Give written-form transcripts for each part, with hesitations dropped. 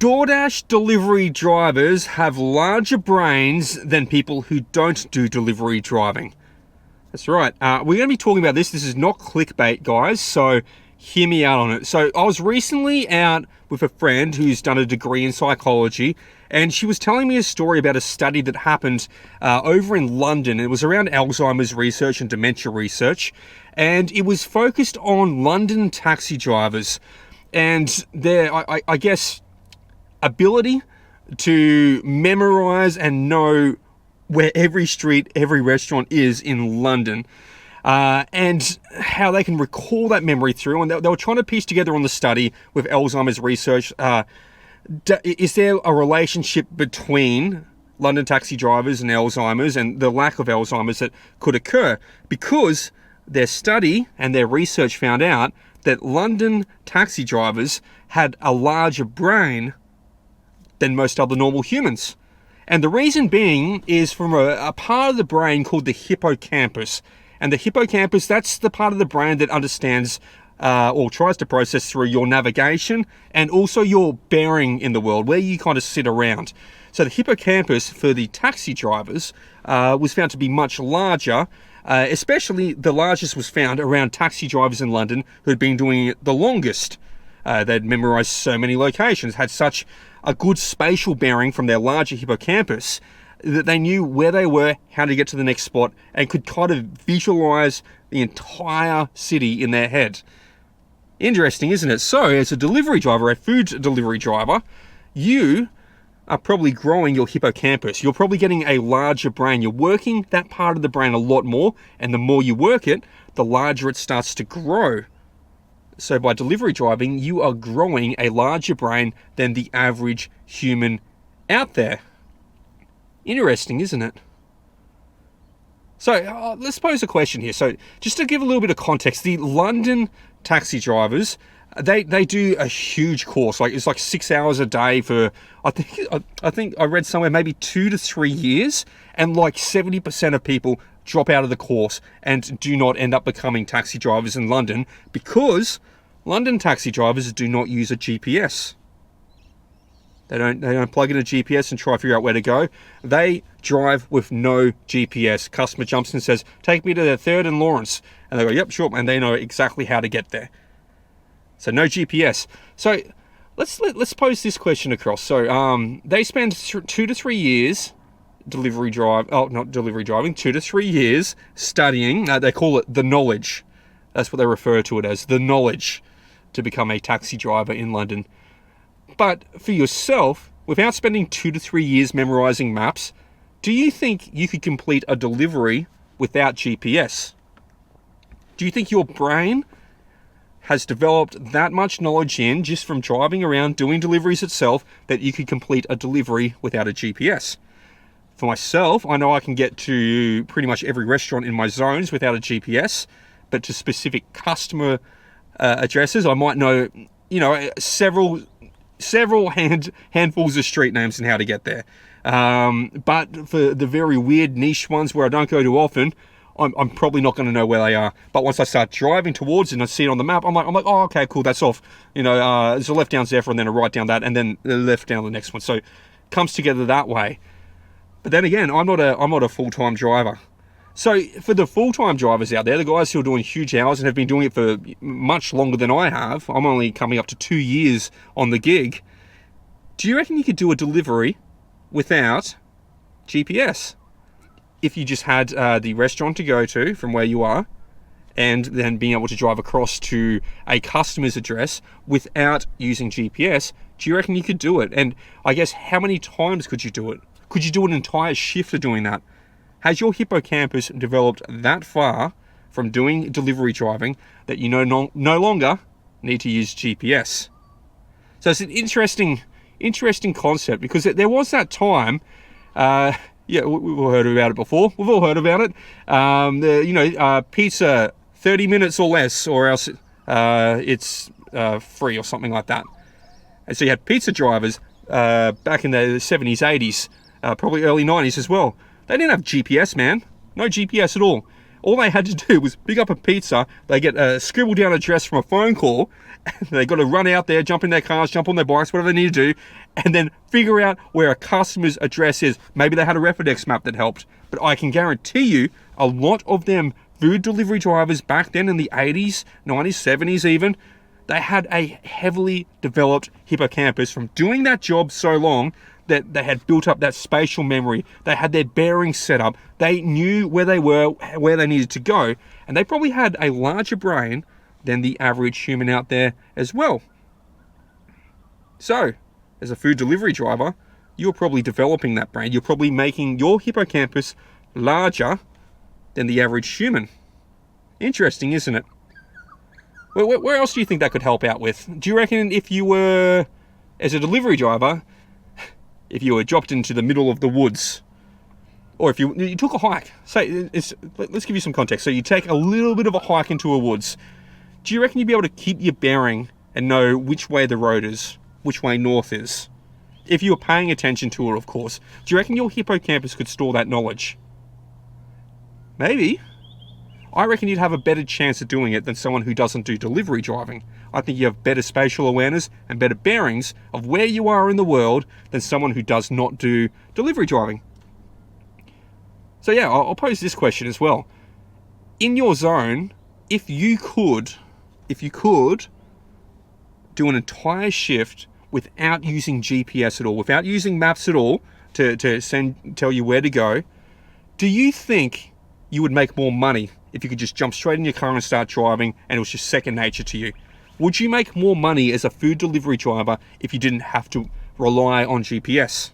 DoorDash delivery drivers have larger brains than people who don't do delivery driving. That's right. We're going to be talking about this. This is not clickbait, guys, so hear me out on it. So I was recently out with a friend who's done a degree in psychology, and she was telling me a story about a study that happened over in London. It was around Alzheimer's research and dementia research, and it was focused on London taxi drivers and their, I guess, ability to memorize and know where every street, every restaurant is in London, and how they can recall that memory through. And they were trying to piece together on the study with Alzheimer's research, is there a relationship between London taxi drivers and Alzheimer's and the lack of Alzheimer's that could occur? Because their study and their research found out that London taxi drivers had a larger brain than most other normal humans. And the reason being is from a part of the brain called the hippocampus. And the hippocampus, that's the part of the brain that understands or tries to process through your navigation and also your bearing in the world, where you kind of sit around. So the hippocampus for the taxi drivers was found to be much larger. Especially the largest was found around taxi drivers in London who had been doing it the longest. They'd memorized so many locations, had such a good spatial bearing from their larger hippocampus that they knew where they were, how to get to the next spot, and could kind of visualize the entire city in their head. Interesting, isn't it? So, as a delivery driver, a food delivery driver, you are probably growing your hippocampus. You're probably getting a larger brain. You're working that part of the brain a lot more, and the more you work it, the larger it starts to grow. So by delivery driving, you are growing a larger brain than the average human out there. Interesting, isn't it? So let's pose a question here. So just to give a little bit of context, the London taxi drivers, they do a huge course. Like it's like 6 hours a day for, I think I read somewhere maybe 2 to 3 years, and like 70% of people drop out of the course and do not end up becoming taxi drivers in London because London taxi drivers do not use a GPS. They don't plug in a GPS and try to figure out where to go. They drive with no GPS. Customer jumps in and says, "Take me to the 3rd and Lawrence." And they go, "Yep, sure." And they know exactly how to get there. So no GPS. So let's pose this question across. So they spend 2 to 3 years 2 to 3 years studying. They call it the knowledge. That's what they refer to it as, the knowledge, to become a taxi driver in London. But for yourself, without spending 2 to 3 years memorizing maps, do you think you could complete a delivery without GPS? Do you think your brain has developed that much knowledge in just from driving around doing deliveries itself that you could complete a delivery without a GPS? For myself, I know I can get to pretty much every restaurant in my zones without a GPS, but to specific customer addresses, I might know, several handfuls of street names and how to get there. But for the very weird niche ones where I don't go too often, I'm probably not going to know where they are. But once I start driving towards it and I see it on the map, I'm like, oh, okay, cool, that's off. There's a left down Zephyr and then a right down that, and then the left down the next one. So it comes together that way. But then again, I'm not a full-time driver. So for the full-time drivers out there, the guys who are doing huge hours and have been doing it for much longer than I have, I'm only coming up to 2 years on the gig. Do you reckon you could do a delivery without GPS? If you just had the restaurant to go to from where you are, and then being able to drive across to a customer's address without using GPS, do you reckon you could do it? And I guess how many times could you do it? Could you do an entire shift of doing that? Has your hippocampus developed that far from doing delivery driving that you no longer need to use GPS? So it's an interesting concept, because there was that time, we've all heard about it before. We've all heard about it. Pizza 30 minutes or less, or else it's free or something like that. And so you had pizza drivers back in the 70s, 80s, probably early 90s as well. They didn't have GPS, man. No GPS at all. All they had to do was pick up a pizza. They get a scribble down address from a phone call. And they got to run out there, jump in their cars, jump on their bikes, whatever they need to do, and then figure out where a customer's address is. Maybe they had a Refidex map that helped. But I can guarantee you, a lot of them food delivery drivers back then in the 80s, 90s, 70s even, they had a heavily developed hippocampus from doing that job so long that they had built up that spatial memory. They had their bearings set up. They knew where they were, where they needed to go. And they probably had a larger brain than the average human out there as well. So, as a food delivery driver, you're probably developing that brain. You're probably making your hippocampus larger than the average human. Interesting, isn't it? Where else do you think that could help out with? Do you reckon if you were, as a delivery driver, if you were dropped into the middle of the woods, or if you took a hike, let's give you some context. So you take a little bit of a hike into a woods. Do you reckon you'd be able to keep your bearing and know which way the road is, which way north is? If you were paying attention to it, of course. Do you reckon your hippocampus could store that knowledge? Maybe. I reckon you'd have a better chance of doing it than someone who doesn't do delivery driving. I think you have better spatial awareness and better bearings of where you are in the world than someone who does not do delivery driving. So yeah, I'll pose this question as well. In your zone, if you could do an entire shift without using GPS at all, without using maps at all to tell you where to go, do you think you would make more money if you could just jump straight in your car and start driving and it was just second nature to you? Would you make more money as a food delivery driver if you didn't have to rely on GPS?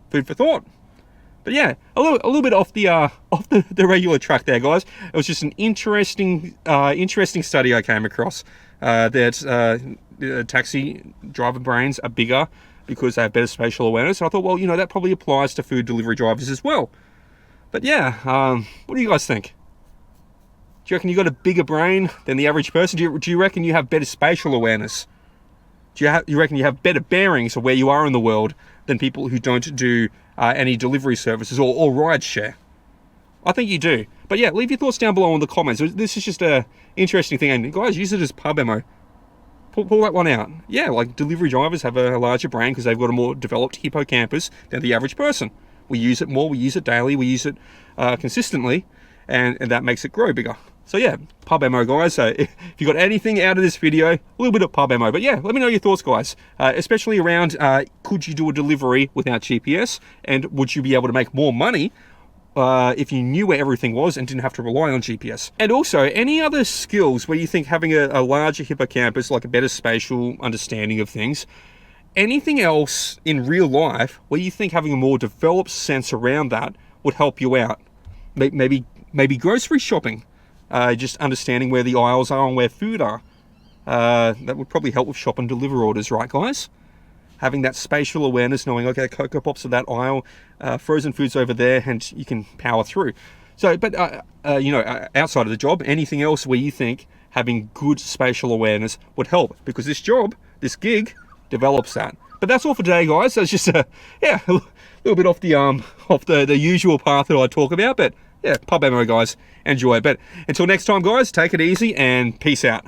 Food for thought. But yeah, a little bit off the regular track there, guys. It was just an interesting study I came across that taxi driver brains are bigger because they have better spatial awareness. So I thought, well, that probably applies to food delivery drivers as well. But yeah, what do you guys think? Do you reckon you got a bigger brain than the average person? Do you reckon you have better spatial awareness? Do you reckon you have better bearings of where you are in the world than people who don't do any delivery services or ride share? I think you do. But yeah, leave your thoughts down below in the comments. This is just a interesting thing, and guys, use it as pub ammo. Pull that one out. Yeah, like delivery drivers have a larger brain because they've got a more developed hippocampus than the average person. We use it more, we use it daily, we use it consistently, and that makes it grow bigger. So yeah, pub ammo, guys. So if you got anything out of this video, a little bit of pub ammo. But yeah, let me know your thoughts, guys. Especially around, could you do a delivery without GPS? And would you be able to make more money if you knew where everything was and didn't have to rely on GPS? And also, any other skills where you think having a larger hippocampus, like a better spatial understanding of things, anything else in real life where you think having a more developed sense around that would help you out? Maybe grocery shopping, just understanding where the aisles are and where food are. That would probably help with shop and deliver orders, right, guys? Having that spatial awareness, knowing, okay, Cocoa Pops are that aisle, frozen food's over there, and you can power through. So, but outside of the job, anything else where you think having good spatial awareness would help? Because this gig, develops that. But that's all for today, guys. So it's just a little bit off the usual path that I talk about. But yeah, pub ammo, guys. Enjoy. But until next time, guys, take it easy and peace out.